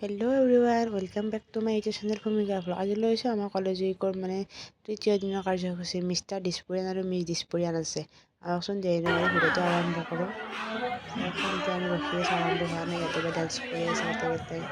Hello' everyone, welcome back to my YouTube channel Bhumika vlog. আজি লৈছোঁ আমাৰ কলেজ উইকৰ তৃতীয় দিনৰ কাৰ্যসূচী। মিষ্টাৰ ডিছপুৰিয়ান আৰু মিছ ডিছপুৰিয়ান আছে। আহকচোন দেৰি নকৰি ভিডিঅ'টো আৰম্ভ কৰোঁ। চাওকচোন, এতিয়া আমি ৰখি আছোঁ, আৰম্ভ হোৱা নাই। ইয়াতে বা ডান্স কৰি আছে গোটেইকেইটাই।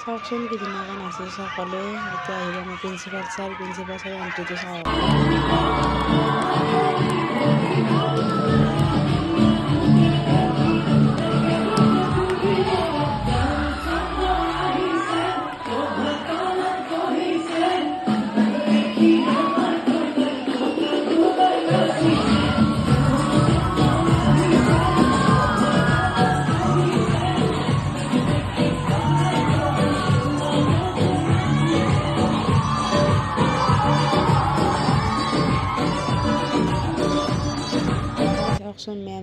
চাওকচোন কি ধুনীয়াকৈ নাচিছে সকলোৱে। এতিয়া আহিব আমাৰ প্ৰিন্সিপাল ছাৰ এণ্ট্ৰিটো চাওঁ। চাওকচোন মেম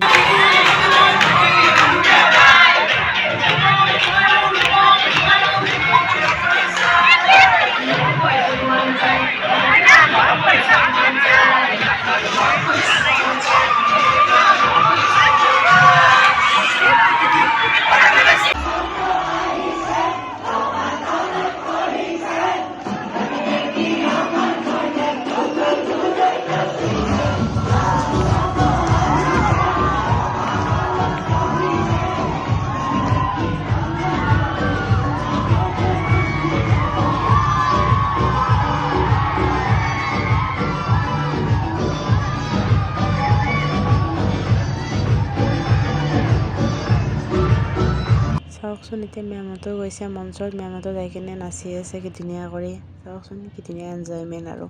চাওকচোন, এতিয়া মেমহঁতো গৈছে মঞ্চত। মেমহঁতো যাই কিনে নাচি আছে কি ধুনীয়া কৰি। চাওকচোন কি ধুনীয়া এনজয়মেণ্ট। আৰু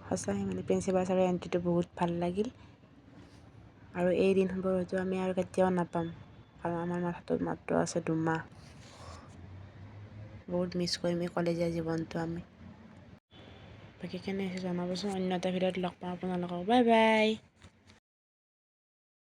সঁচাই প্ৰিন্সিপাল ছাৰৰ এণ্ট্ৰিটো বহুত ভাল লাগিল। আৰু এই দিনবোৰ হয়তো আমি আৰু কেতিয়াও নাপাম, কাৰণ আমাৰ মাথাটোত মাত্ৰ আছে 2 মাহ। বহুত মিছ কৰিম এই কলেজীয়া জীৱনটো আমি। বাকী কেনে আছে জনাবচোন। অন্য এটা ভিডিঅ'ত লগ পাম আপোনালোকক। Bye bye.